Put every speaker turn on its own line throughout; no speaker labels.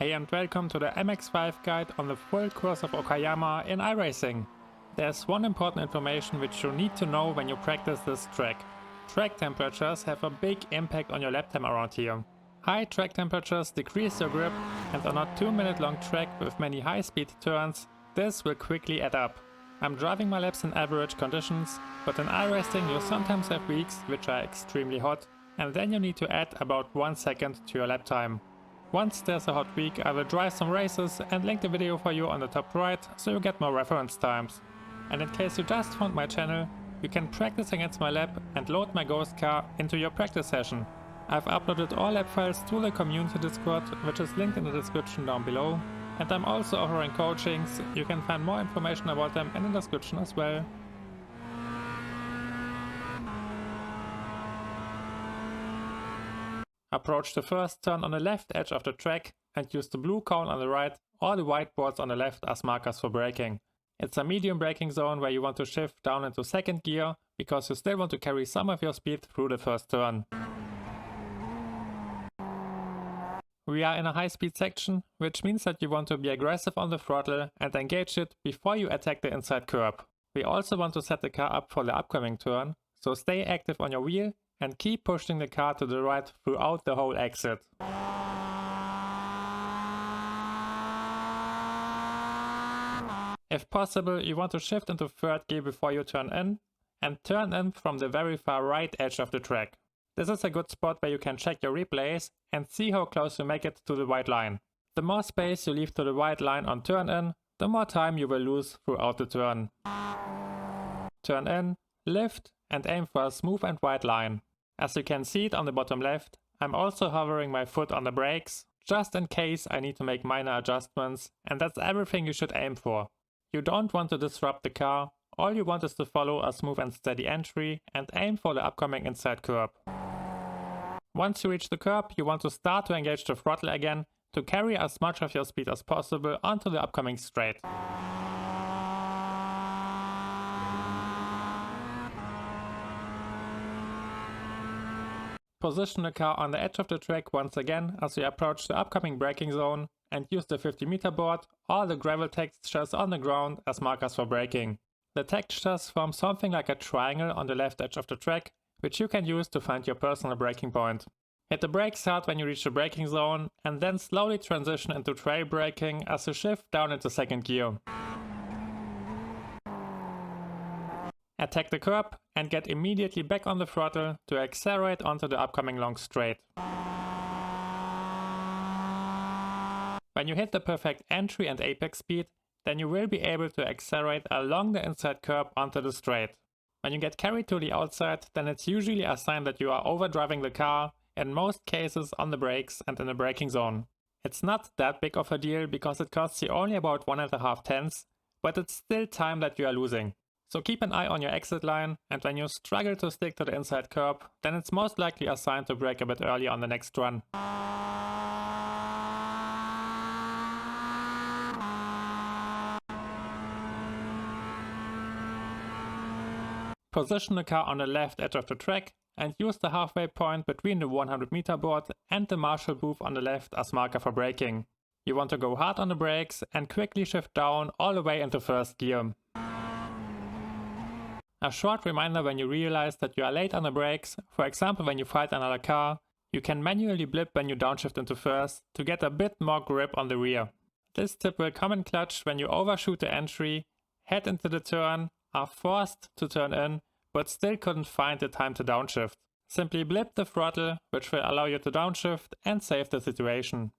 Hey and welcome to the MX-5 guide on the full course of Okayama in iRacing. There's one important information which you need to know when you practice this track. Track temperatures have a big impact on your lap time around here. High track temperatures decrease your grip, and on a 2-minute long track with many high speed turns, this will quickly add up. I'm driving my laps in average conditions, but in iRacing you sometimes have weeks which are extremely hot, and then you need to add about 1 second to your lap time. Once there's a hot week, I will drive some races and link the video for you on the top right so you get more reference times. And in case you just found my channel, you can practice against my lap and load my ghost car into your practice session. I've uploaded all lap files to the community Discord, which is linked in the description down below, and I'm also offering coachings. You can find more information about them in the description as well. Approach the first turn on the left edge of the track and use the blue cone on the right or the white boards on the left as markers for braking. It's a medium braking zone where you want to shift down into second gear because you still want to carry some of your speed through the first turn. We are in a high speed section, which means that you want to be aggressive on the throttle and engage it before you attack the inside curb. We also want to set the car up for the upcoming turn, so stay active on your wheel and keep pushing the car to the right throughout the whole exit. If possible, you want to shift into third gear before you turn in, and turn in from the very far right edge of the track. This is a good spot where you can check your replays and see how close you make it to the white line. The more space you leave to the white line on turn in, the more time you will lose throughout the turn. Turn in, lift, and aim for a smooth and white line. As you can see it on the bottom left, I'm also hovering my foot on the brakes, just in case I need to make minor adjustments, and that's everything you should aim for. You don't want to disrupt the car, all you want is to follow a smooth and steady entry and aim for the upcoming inside curb. Once you reach the curb, you want to start to engage the throttle again to carry as much of your speed as possible onto the upcoming straight. Position the car on the edge of the track once again as we approach the upcoming braking zone and use the 50-meter board or the gravel textures on the ground as markers for braking. The textures form something like a triangle on the left edge of the track, which you can use to find your personal braking point. Hit the brakes hard when you reach the braking zone and then slowly transition into trail braking as you shift down into second gear. Attack the curb and get immediately back on the throttle to accelerate onto the upcoming long straight. When you hit the perfect entry and apex speed, then you will be able to accelerate along the inside curb onto the straight. When you get carried to the outside, then it's usually a sign that you are overdriving the car, in most cases on the brakes and in the braking zone. It's not that big of a deal because it costs you only about 1.5 tenths, but it's still time that you are losing. So keep an eye on your exit line, and when you struggle to stick to the inside curb, then it's most likely a sign to brake a bit early on the next run. Position the car on the left edge of the track and use the halfway point between the 100-meter board and the Marshall booth on the left as marker for braking. You want to go hard on the brakes and quickly shift down all the way into first gear. A short reminder when you realize that you are late on the brakes, for example when you fight another car, you can manually blip when you downshift into first to get a bit more grip on the rear. This tip will come in clutch when you overshoot the entry, head into the turn, are forced to turn in, but still couldn't find the time to downshift. Simply blip the throttle, which will allow you to downshift and save the situation.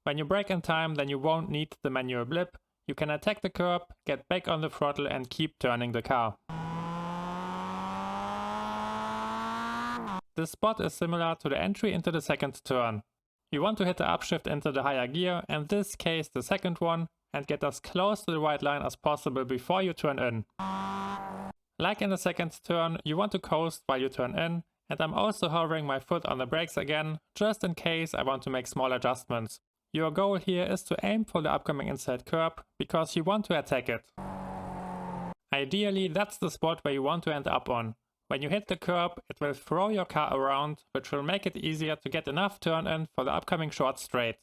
When you brake in time, then you won't need the manual blip. You can attack the curb, get back on the throttle and keep turning the car. This spot is similar to the entry into the second turn. You want to hit the upshift into the higher gear, in this case the second one, and get as close to the white line as possible before you turn in. Like in the second turn, you want to coast while you turn in, and I'm also hovering my foot on the brakes again, just in case I want to make small adjustments. Your goal here is to aim for the upcoming inside curb, because you want to attack it. Ideally, that's the spot where you want to end up on. When you hit the curb, it will throw your car around, which will make it easier to get enough turn in for the upcoming short straight.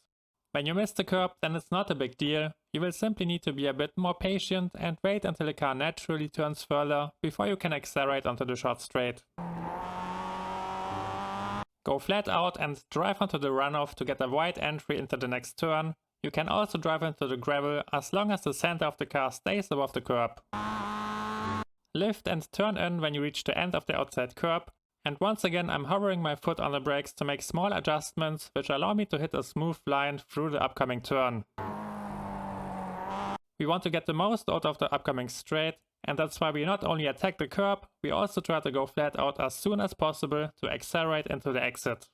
When you miss the curb, then it's not a big deal. You will simply need to be a bit more patient and wait until the car naturally turns further before you can accelerate onto the short straight. Go flat out and drive onto the runoff to get a wide entry into the next turn. You can also drive into the gravel as long as the center of the car stays above the curb. Lift and turn in when you reach the end of the outside curb. And once again I'm hovering my foot on the brakes to make small adjustments which allow me to hit a smooth line through the upcoming turn. We want to get the most out of the upcoming straight, and that's why we not only attack the curb, we also try to go flat out as soon as possible to accelerate into the exit.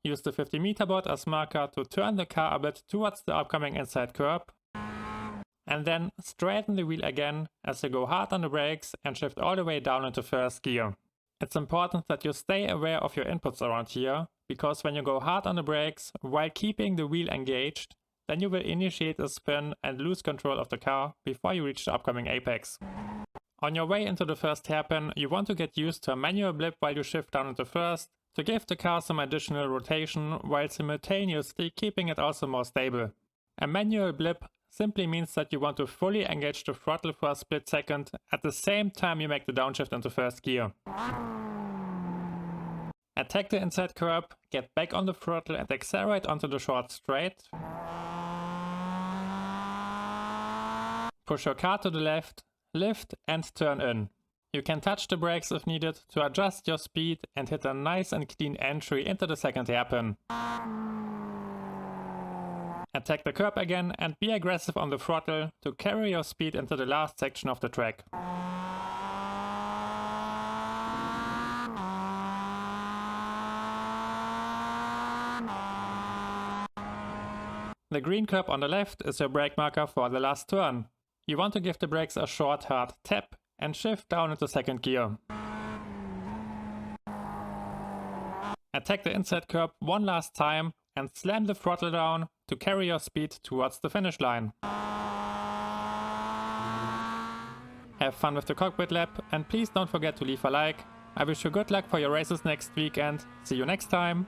Use the 50-meter board as marker to turn the car a bit towards the upcoming inside curb. And then straighten the wheel again as you go hard on the brakes and shift all the way down into first gear. It's important that you stay aware of your inputs around here, because when you go hard on the brakes while keeping the wheel engaged, then you will initiate a spin and lose control of the car before you reach the upcoming apex. On your way into the first hairpin, you want to get used to a manual blip while you shift down into first, to give the car some additional rotation while simultaneously keeping it also more stable. A manual blip simply means that you want to fully engage the throttle for a split second at the same time you make the downshift into first gear. Attack the inside curb, get back on the throttle and accelerate onto the short straight. Push your car to the left, lift and turn in. You can touch the brakes if needed to adjust your speed and hit a nice and clean entry into the second hairpin. Attack the curb again and be aggressive on the throttle to carry your speed into the last section of the track. The green curb on the left is your brake marker for the last turn. You want to give the brakes a short hard tap and shift down into second gear. Attack the inside curb one last time and slam the throttle down to carry your speed towards the finish line. Have fun with the cockpit lap and please don't forget to leave a like. I wish you good luck for your races next week and see you next time.